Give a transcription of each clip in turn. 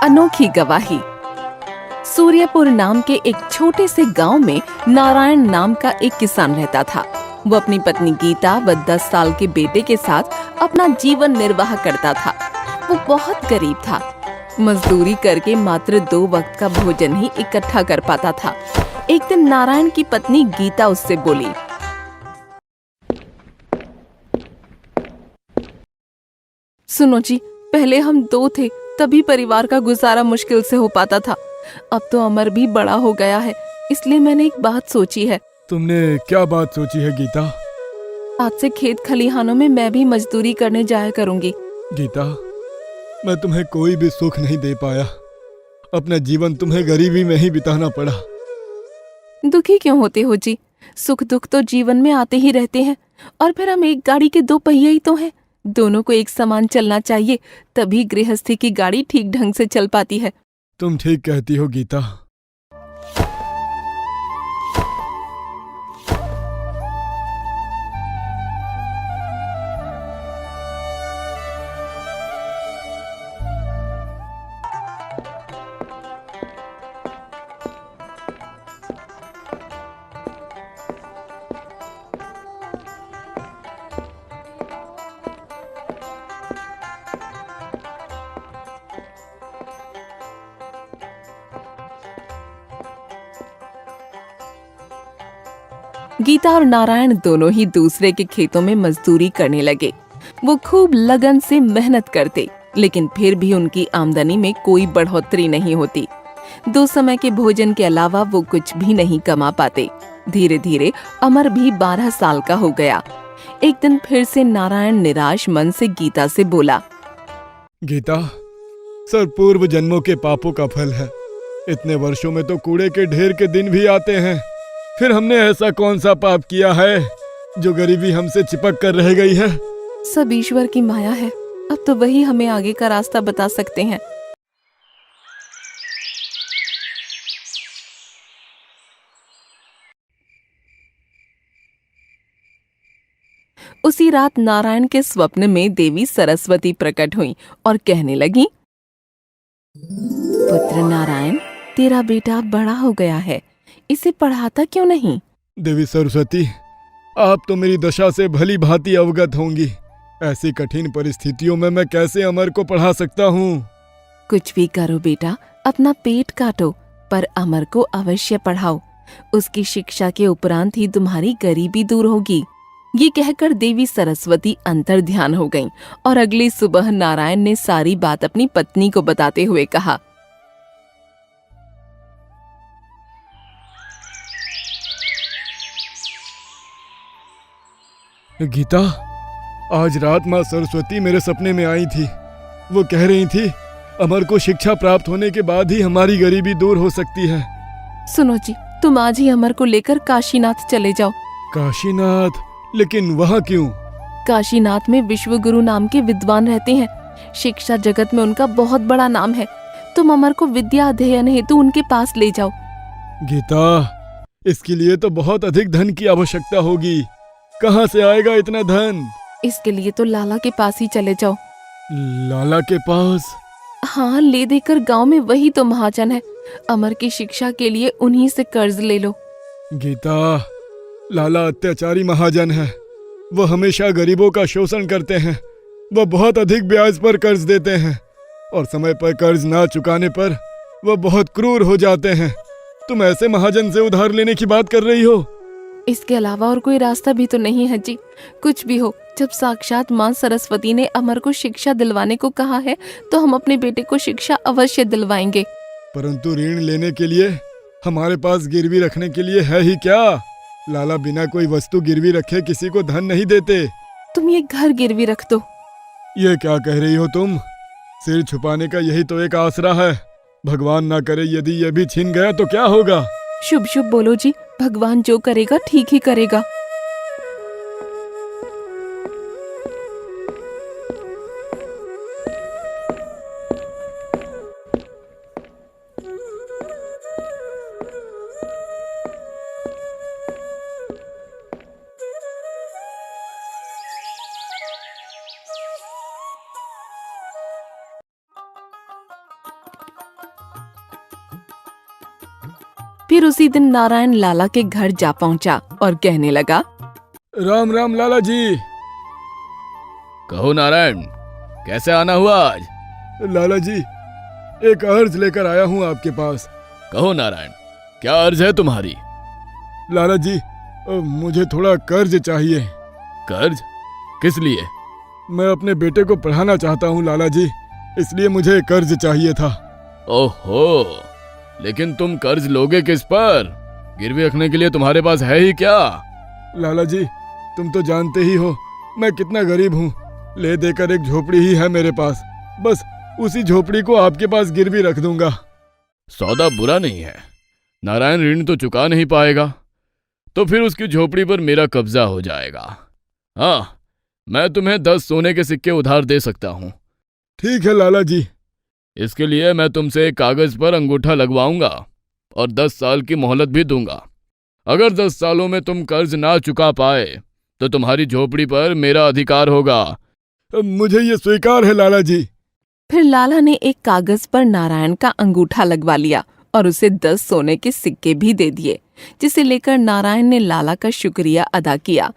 अनोखी गवाही। सूर्यपुर नाम के एक छोटे से गांव में नारायण नाम का एक किसान रहता था। वो अपनी पत्नी गीता व 10 साल के बेटे के साथ अपना जीवन निर्वाह करता था। वो बहुत गरीब था। मजदूरी करके मात्र 2 वक्त का भोजन ही इकट्ठा कर पाता था। एक दिन नारायण की पत्नी गीता उससे बोली, सुनो जी, पहले हम 2 थे, तभी परिवार का गुजारा मुश्किल से हो पाता था। अब तो अमर भी बड़ा हो गया है, इसलिए मैंने एक बात सोची है। तुमने क्या बात सोची है गीता? आज से खेत खलिहानों में मैं भी मजदूरी करने जाया करूंगी। गीता, मैं तुम्हें कोई भी सुख नहीं दे पाया। अपना जीवन तुम्हें गरीबी में ही बिताना पड़ा। दुखी क्यों होते हो जी? सुख दुख तो जीवन में आते ही रहते हैं। और फिर हम एक गाड़ी के 2 पहिए ही तो हैं। दोनों को एक समान चलना चाहिए, तभी गृहस्थी की गाड़ी ठीक ढंग से चल पाती है। तुम ठीक कहती हो गीता। गीता और नारायण दोनों ही दूसरे के खेतों में मजदूरी करने लगे। वो खूब लगन से मेहनत करते, लेकिन फिर भी उनकी आमदनी में कोई बढ़ोतरी नहीं होती। 2 समय के भोजन के अलावा वो कुछ भी नहीं कमा पाते। धीरे धीरे अमर भी 12 साल का हो गया। एक दिन फिर से नारायण निराश मन से गीता से बोला, गीता, सब पूर्व जन्मों के पापों का फल है। इतने वर्षों में तो कूड़े के ढेर के दिन भी आते हैं। फिर हमने ऐसा कौन सा पाप किया है जो गरीबी हमसे चिपक कर रह गई है? सब ईश्वर की माया है। अब तो वही हमें आगे का रास्ता बता सकते हैं। उसी रात नारायण के स्वप्न में देवी सरस्वती प्रकट हुई और कहने लगी, पुत्र नारायण, तेरा बेटा बड़ा हो गया है, इसे पढ़ाता क्यों नहीं? देवी सरस्वती, आप तो मेरी दशा से भली भांति अवगत होंगी। ऐसी कठिन परिस्थितियों में मैं कैसे अमर को पढ़ा सकता हूँ? कुछ भी करो बेटा, अपना पेट काटो, पर अमर को अवश्य पढ़ाओ। उसकी शिक्षा के उपरांत ही तुम्हारी गरीबी दूर होगी। ये कहकर देवी सरस्वती अंतर ध्यान हो गईं और अगली सुबह नारायण ने सारी बात अपनी पत्नी को बताते हुए कहा, गीता, आज रात माँ सरस्वती मेरे सपने में आई थी। वो कह रही थी, अमर को शिक्षा प्राप्त होने के बाद ही हमारी गरीबी दूर हो सकती है। सुनो जी, तुम आज ही अमर को लेकर काशीनाथ चले जाओ। काशीनाथ? लेकिन वहाँ क्यों? काशीनाथ में विश्व गुरु नाम के विद्वान रहते हैं। शिक्षा जगत में उनका बहुत बड़ा नाम है। तुम अमर को विद्या अध्ययन हेतु उनके पास ले जाओ। गीता, इसके लिए तो बहुत अधिक धन की आवश्यकता होगी। कहाँ से आएगा इतना धन? इसके लिए तो लाला के पास ही चले जाओ। लाला के पास? हाँ, ले देकर गांव में वही तो महाजन है। अमर की शिक्षा के लिए उन्हीं से कर्ज ले लो। गीता, लाला अत्याचारी महाजन है। वो हमेशा गरीबों का शोषण करते हैं। वो बहुत अधिक ब्याज पर कर्ज देते हैं और समय पर कर्ज ना चुकाने पर वो बहुत क्रूर हो जाते हैं। तुम ऐसे महाजन से उधार लेने की बात कर रही हो? इसके अलावा और कोई रास्ता भी तो नहीं है जी। कुछ भी हो, जब साक्षात माँ सरस्वती ने अमर को शिक्षा दिलवाने को कहा है, तो हम अपने बेटे को शिक्षा अवश्य दिलवाएंगे। परंतु ऋण लेने के लिए हमारे पास गिरवी रखने के लिए है ही क्या? लाला बिना कोई वस्तु गिरवी रखे किसी को धन नहीं देते। तुम ये घर गिरवी रख दो। ये क्या कह रही हो तुम? सिर छुपाने का यही तो एक आसरा है। भगवान ना करे यदि ये भी छिन गया तो क्या होगा? शुभ शुभ बोलो जी, भगवान जो करेगा ठीक ही करेगा। फिर उसी दिन नारायण लाला के घर जा पहुंचा और कहने लगा, राम राम लाला जी। कहो नारायण, कैसे आना हुआ आज? लाला जी, एक अर्ज लेकर आया हूँ आपके पास। कहो नारायण, क्या अर्ज है तुम्हारी? लाला जी, मुझे थोड़ा कर्ज चाहिए। कर्ज? किस लिए? मैं अपने बेटे को पढ़ाना चाहता हूँ लाला जी, इसलिए मुझे कर्ज चाहिए था। ओहो, लेकिन तुम कर्ज लोगे किस पर? गिरवी रखने के लिए तुम्हारे पास है ही क्या? लाला जी, तुम तो जानते ही हो मैं कितना गरीब हूँ। ले देकर एक झोपड़ी ही है मेरे पास, बस उसी झोपड़ी को आपके पास गिरवी रख दूंगा। सौदा बुरा नहीं है। नारायण ऋण तो चुका नहीं पाएगा, तो फिर उसकी झोपड़ी पर मेरा कब्जा हो जाएगा। हाँ, मैं तुम्हें 10 सोने के सिक्के उधार दे सकता हूँ। ठीक है लाला जी। इसके लिए मैं तुमसे एक कागज पर अंगूठा लगवाऊंगा और 10 साल की मोहलत भी दूंगा। अगर 10 सालों में तुम कर्ज ना चुका पाए तो तुम्हारी झोपड़ी पर मेरा अधिकार होगा। मुझे ये स्वीकार है लाला जी। फिर लाला ने एक कागज पर नारायण का अंगूठा लगवा लिया और उसे 10 सोने के सिक्के भी दे दिए, जिसे लेकर नारायण ने लाला का शुक्रिया अदा किया।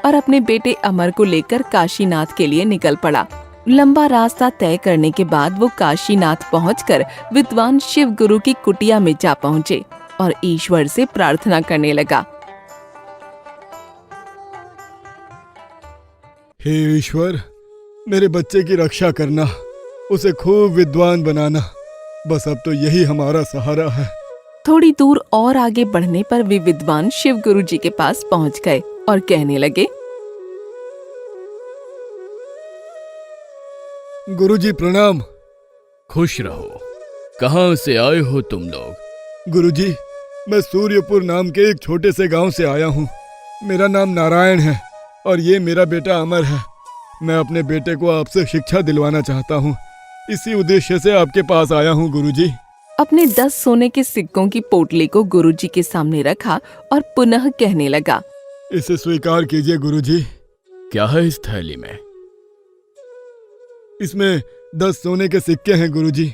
और अपने बेटे अमर को लेकर काशीनाथ के लिए निकल पड़ा। लंबा रास्ता तय करने के बाद वो काशीनाथ पहुंचकर विद्वान शिव गुरु की कुटिया में जा पहुंचे और ईश्वर से प्रार्थना करने लगा। हे ईश्वर, मेरे बच्चे की रक्षा करना, उसे खूब विद्वान बनाना, बस अब तो यही हमारा सहारा है। थोड़ी दूर और आगे बढ़ने पर वे विद्वान शिव गुरु जी के पास पहुंच गए और कहने लगे, गुरुजी प्रणाम। खुश रहो। कहाँ से आए हो तुम लोग? गुरुजी, मैं सूर्यपुर नाम के एक छोटे से गांव से आया हूँ। मेरा नाम नारायण है और ये मेरा बेटा अमर है। मैं अपने बेटे को आपसे शिक्षा दिलवाना चाहता हूँ, इसी उद्देश्य से आपके पास आया हूँ गुरुजी। अपने 10 सोने के सिक्कों की पोटली को गुरुजी के सामने रखा और पुनः कहने लगा, इसे स्वीकार कीजिए गुरुजी। क्या है इस थैली में? इसमें 10 सोने के सिक्के हैं गुरुजी।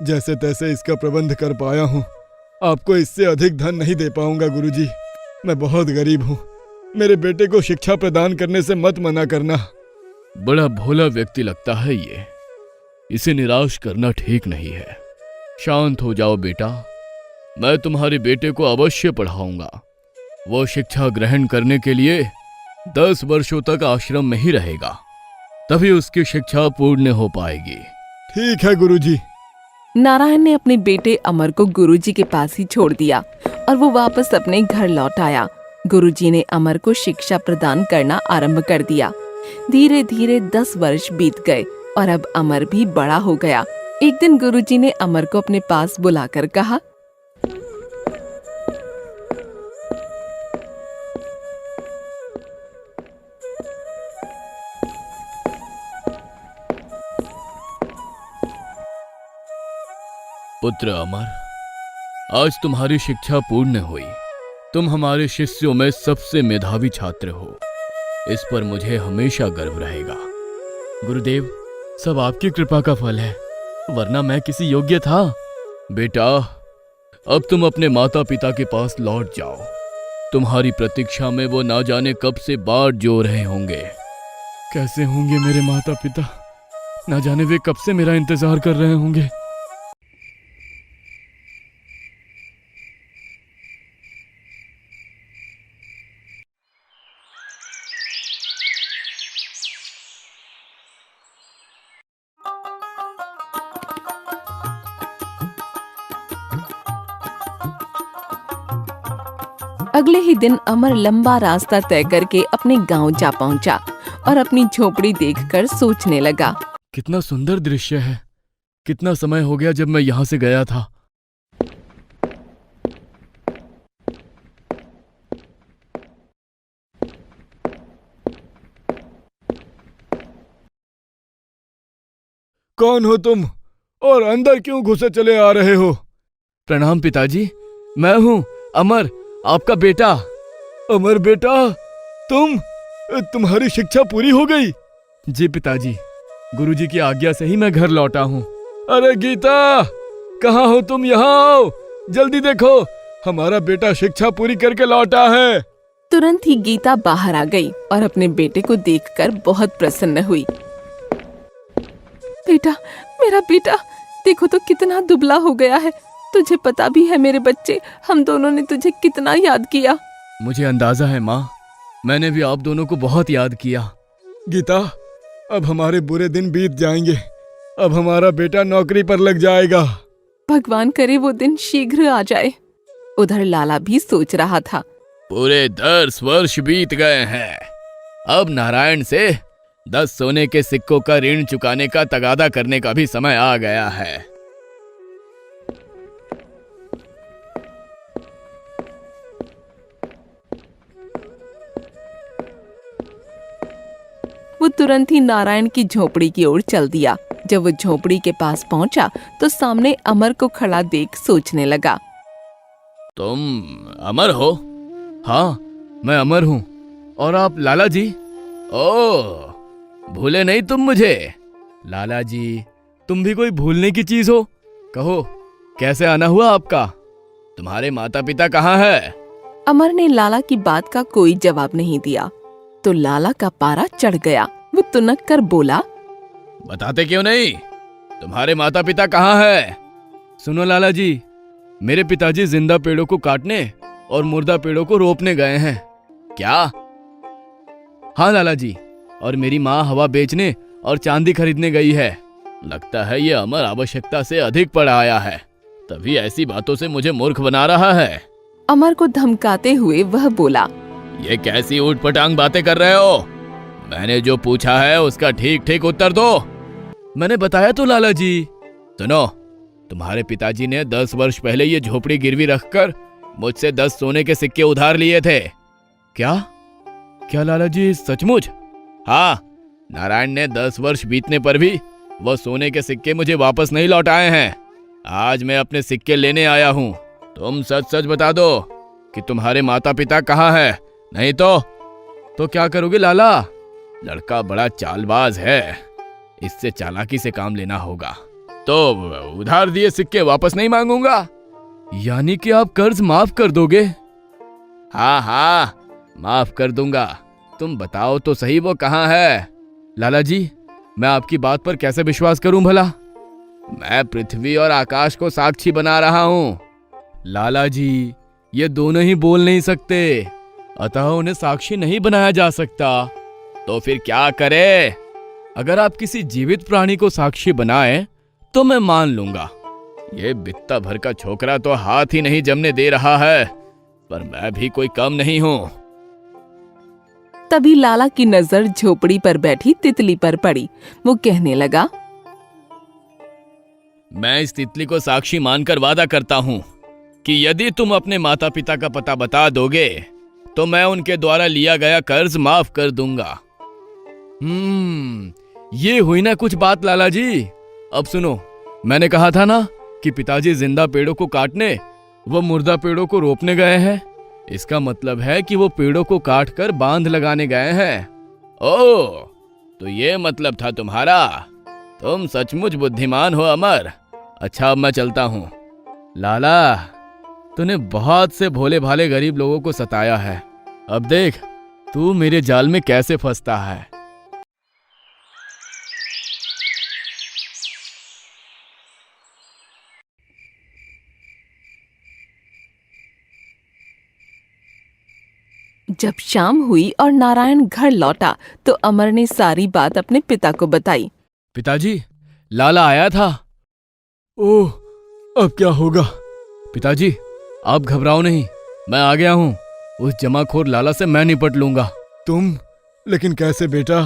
जैसे तैसे इसका प्रबंध कर पाया हूँ, आपको इससे अधिक धन नहीं दे पाऊंगा गुरुजी। मैं बहुत गरीब हूँ, मेरे बेटे को शिक्षा प्रदान करने से मत मना करना। बड़ा भोला व्यक्ति लगता है ये, इसे निराश करना ठीक नहीं है। शांत हो जाओ बेटा, मैं तुम्हारे बेटे को अवश्य पढ़ाऊंगा। वो शिक्षा ग्रहण करने के लिए 10 वर्षों तक आश्रम में ही रहेगा, तभी उसकी शिक्षा पूर्ण हो पाएगी। ठीक है गुरुजी। नारायण ने अपने बेटे अमर को गुरुजी के पास ही छोड़ दिया और वो वापस अपने घर लौट आया। गुरुजी ने अमर को शिक्षा प्रदान करना आरंभ कर दिया। धीरे धीरे 10 वर्ष बीत गए और अब अमर भी बड़ा हो गया। एक दिन गुरुजी ने अमर को अपने पास बुलाकर कहा, पुत्र अमर, आज तुम्हारी शिक्षा पूर्ण हुई। तुम हमारे शिष्यों में सबसे मेधावी छात्र हो, इस पर मुझे हमेशा गर्व रहेगा। गुरुदेव, सब आपकी कृपा का फल है, वरना मैं किसी योग्य था। बेटा, अब तुम अपने माता पिता के पास लौट जाओ। तुम्हारी प्रतीक्षा में वो ना जाने कब से बाट जो रहे होंगे। कैसे होंगे मेरे माता पिता? ना जाने वे कब से मेरा इंतजार कर रहे होंगे। अगले ही दिन अमर लंबा रास्ता तय करके अपने गांव जा पहुंचा और अपनी झोपड़ी देखकर सोचने लगा, कितना सुंदर दृश्य है। कितना समय हो गया जब मैं यहाँ से गया था। कौन हो तुम और अंदर क्यों घुसे चले आ रहे हो? प्रणाम पिताजी, मैं हूँ अमर, आपका बेटा। अमर बेटा, तुम्हारी शिक्षा पूरी हो गई? जी पिताजी, गुरुजी की आज्ञा से ही मैं घर लौटा हूँ। अरे गीता, कहाँ हो तुम? यहाँ आओ, जल्दी देखो, हमारा बेटा शिक्षा पूरी करके लौटा है। तुरंत ही गीता बाहर आ गई और अपने बेटे को देखकर बहुत प्रसन्न हुई। बेटा, मेरा बेटा, देखो तो कितना दुबला हो गया है। तुझे पता भी है मेरे बच्चे, हम दोनों ने तुझे कितना याद किया। मुझे अंदाजा है माँ, मैंने भी आप दोनों को बहुत याद किया। गीता, अब हमारे बुरे दिन बीत जाएंगे। अब हमारा बेटा नौकरी पर लग जाएगा। भगवान करे वो दिन शीघ्र आ जाए। उधर लाला भी सोच रहा था। पूरे 10 वर्ष बीत गए हैं। अब नारायण से 10 सोने के सिक्कों का ऋण चुकाने का तगादा करने का भी समय आ गया है। वो तुरंत ही नारायण की झोपड़ी की ओर चल दिया। जब वो झोपड़ी के पास पहुंचा तो सामने अमर को खड़ा देख सोचने लगा। तुम अमर हो? हाँ, मैं अमर हूँ। और आप लाला जी? ओह, भूले नहीं तुम मुझे? लाला जी, तुम भी कोई भूलने की चीज हो? कहो, कैसे आना हुआ आपका? तुम्हारे माता पिता कहाँ है? अमर ने लाला की बात का कोई जवाब नहीं दिया तो लाला का पारा चढ़ गया। वो तुनक कर बोला, बताते क्यों नहीं? तुम्हारे माता पिता कहाँ है? सुनो लाला जी, मेरे पिताजी जिंदा पेड़ों को काटने और मुर्दा पेड़ों को रोपने गए हैं। क्या? हाँ लाला जी, और मेरी माँ हवा बेचने और चांदी खरीदने गई है। लगता है ये अमर आवश्यकता से अधिक पड़ आया है, तभी ऐसी बातों से मुझे मूर्ख बना रहा है। अमर को धमकाते हुए वह बोला, ये कैसी ऊटपटांग बातें कर रहे हो? मैंने जो पूछा है उसका ठीक ठीक उत्तर दो। मैंने बताया तो लाला जी। सुनो, तुम्हारे पिताजी ने 10 वर्ष पहले ये झोपड़ी गिरवी रखकर मुझसे 10 सोने के सिक्के उधार लिए थे। क्या? क्या लाला जी, सचमुच? हाँ, नारायण ने 10 वर्ष बीतने पर भी वो सोने के सिक्के मुझे वापस नहीं लौटाए हैं। आज मैं अपने सिक्के लेने आया हूँ। तुम सच सच बता दो कि तुम्हारे माता पिता कहाँ है, नहीं तो क्या करोगे लाला? लड़का बड़ा चालबाज है, इससे चालाकी से काम लेना होगा। तो उधार दिए सिक्के वापस नहीं मांगूंगा। यानी कि आप कर्ज माफ कर दोगे? हाँ हाँ, माफ कर दूंगा। तुम बताओ तो सही वो कहाँ है? लाला जी, मैं आपकी बात पर कैसे विश्वास करूं भला? मैं पृथ्वी और आकाश को साक्षी बना रहा हूं। लाला जी, ये दोनों ही बोल नहीं सकते, अतः उन्हें साक्षी नहीं बनाया जा सकता। तो फिर क्या करे? अगर आप किसी जीवित प्राणी को साक्षी बनाएं तो मैं मान लूंगा। ये बित्ता भर का छोकरा तो हाथ ही नहीं जमने दे रहा है, पर मैं भी कोई कम नहीं हूं। तभी लाला की नजर झोपड़ी पर बैठी तितली पर पड़ी। वो कहने लगा, मैं इस तितली को साक्षी मानकर वादा करता हूं कि यदि तुम अपने माता पिता का पता बता दोगे तो मैं उनके द्वारा लिया गया कर्ज माफ कर दूंगा। ये हुई ना कुछ बात लाला जी। अब सुनो, मैंने कहा था ना कि पिताजी जिंदा पेड़ों को काटने व मुर्दा पेड़ों को रोपने गए हैं। इसका मतलब है कि वो पेड़ों को काटकर बांध लगाने गए हैं। ओह, तो ये मतलब था तुम्हारा। तुम सचमुच बुद्धिमान हो अमर। अच्छा, अब मैं चलता हूँ। लाला, तूने बहुत से भोले भाले गरीब लोगों को सताया है। अब देख तू मेरे जाल में कैसे फंसता है। जब शाम हुई और नारायण घर लौटा तो अमर ने सारी बात अपने पिता को बताई। पिताजी, लाला आया था। ओह, अब क्या होगा? पिताजी, आप घबराओ नहीं, मैं आ गया हूँ। उस जमाखोर लाला से मैं निपट लूंगा। तुम? लेकिन कैसे बेटा?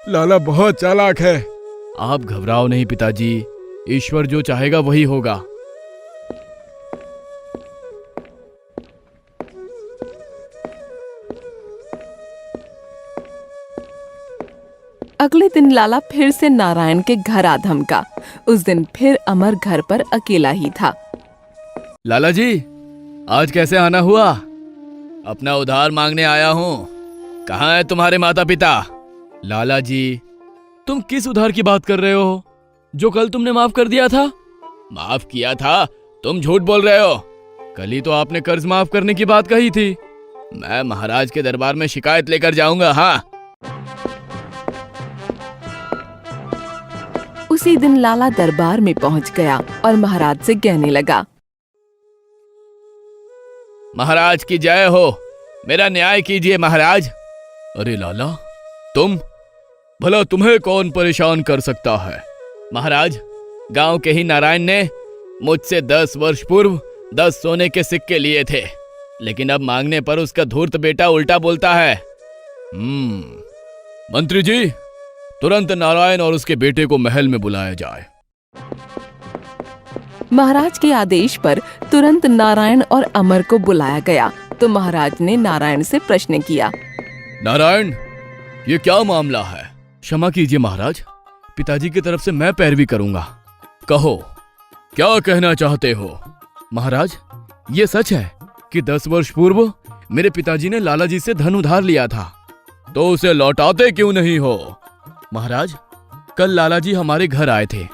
लाला बहुत चालाक है। आप घबराओ नहीं पिताजी, ईश्वर जो चाहेगा वही होगा। अगले दिन लाला फिर से नारायण के घर आ धमका। उस दिन फिर अमर घर पर अकेला ही था। लाला जी, आज कैसे आना हुआ? अपना उधार मांगने आया हूँ। कहाँ है तुम्हारे माता पिता? लाला जी, तुम किस उधार की बात कर रहे हो जो कल तुमने माफ कर दिया था? माफ किया था? तुम झूठ बोल रहे हो। कल ही तो आपने कर्ज माफ करने की बात कही थी। मैं महाराज के दरबार में शिकायत लेकर जाऊंगा। हाँ। उसी दिन लाला दरबार में पहुंच गया और महाराज से कहने लगा, महाराज की जय हो, मेरा न्याय कीजिए महाराज। अरे लाला, तुम? भला तुम्हें कौन परेशान कर सकता है? महाराज, गांव के ही नारायण ने मुझसे 10 वर्ष पूर्व 10 सोने के सिक्के लिए थे, लेकिन अब मांगने पर उसका धूर्त बेटा उल्टा बोलता है। मंत्री जी, तुरंत नारायण और उसके बेटे को महल में बुलाया जाए। महाराज के आदेश पर तुरंत नारायण और अमर को बुलाया गया तो महाराज ने नारायण से प्रश्न किया, नारायण, ये क्या मामला है? क्षमा कीजिए महाराज, पिताजी की तरफ से मैं पैरवी करूंगा। कहो, क्या कहना चाहते हो? महाराज, ये सच है कि 10 वर्ष पूर्व मेरे पिताजी ने लाला जी से धन उधार लिया था, तो उसे लौटाते क्यों नहीं हो? महाराज, कल लाला जी हमारे घर आए थे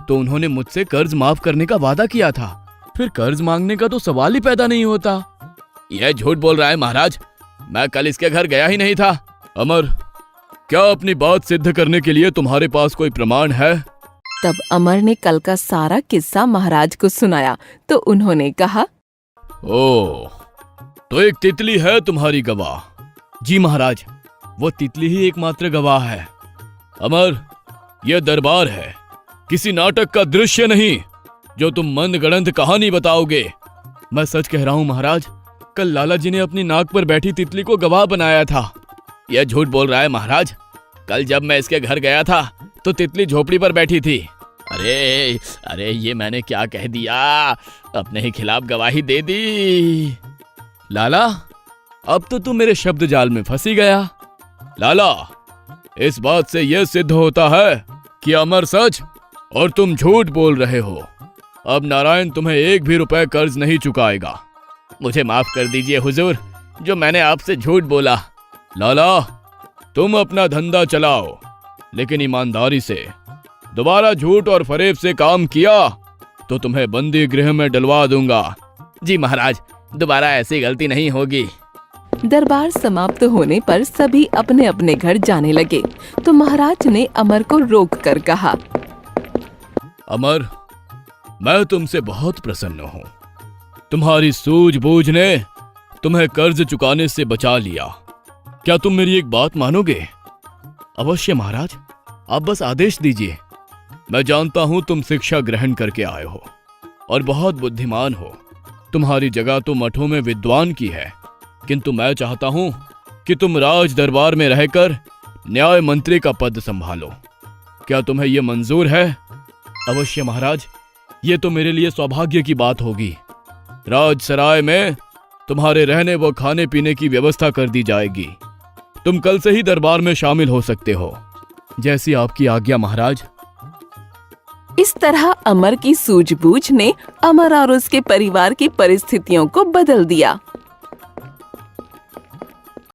तो उन्होंने मुझसे कर्ज माफ करने का वादा किया था, फिर कर्ज मांगने का तो सवाल ही पैदा नहीं होता। यह झूठ बोल रहा है महाराज, मैं कल इसके घर गया ही नहीं था। अमर, क्या अपनी बात सिद्ध करने के लिए तुम्हारे पास कोई प्रमाण है? तब अमर ने कल का सारा किस्सा महाराज को सुनाया तो उन्होंने कहा, ओ, तो एक तितली है तुम्हारी गवाह? जी महाराज, वो तितली ही एकमात्र गवाह है। अमर, यह दरबार है, किसी नाटक का दृश्य नहीं जो तुम मनगढ़ंत कहानी बताओगे। मैं सच कह रहा हूं महाराज, कल लाला जी ने अपनी नाक पर बैठी तितली को गवाह बनाया था। यह झूठ बोल रहा है महाराज, कल जब मैं इसके घर गया था तो तितली झोपड़ी पर बैठी थी। अरे अरे, ये मैंने क्या कह दिया, अपने ही खिलाफ गवाही दे दी। लाला, अब तो तुम मेरे शब्द जाल में फंसी गया। लाला, इस बात से यह सिद्ध होता है कि अमर सच और तुम झूठ बोल रहे हो। अब नारायण तुम्हें 1 भी रुपए कर्ज नहीं चुकाएगा। मुझे माफ कर दीजिए हुजूर, जो मैंने आपसे झूठ बोला। लाला, तुम अपना धंधा चलाओ, लेकिन ईमानदारी से। दोबारा झूठ और फरेब से काम किया तो तुम्हें बंदी गृह में डलवा दूंगा। जी महाराज, दोबारा ऐसी गलती नहीं होगी। दरबार समाप्त होने पर सभी अपने अपने घर जाने लगे तो महाराज ने अमर को रोक कर कहा, अमर, मैं तुमसे बहुत प्रसन्न हूँ। तुम्हारी सूझबूझ ने तुम्हें कर्ज चुकाने से बचा लिया। क्या तुम मेरी एक बात मानोगे? अवश्य महाराज, आप बस आदेश दीजिए। मैं जानता हूं तुम शिक्षा ग्रहण करके आए हो और बहुत बुद्धिमान हो। तुम्हारी जगह तो मठों में विद्वान की है, किंतु मैं चाहता हूं कि तुम राज दरबार में रहकर न्याय मंत्री का पद संभालो। क्या तुम्हें यह मंजूर है? अवश्य महाराज, ये तो मेरे लिए सौभाग्य की बात होगी। राजसराय में तुम्हारे रहने व खाने पीने की व्यवस्था कर दी जाएगी। तुम कल से ही दरबार में शामिल हो सकते हो। जैसी आपकी आज्ञा महाराज। इस तरह अमर की सूझबूझ ने अमर और उसके परिवार की परिस्थितियों को बदल दिया।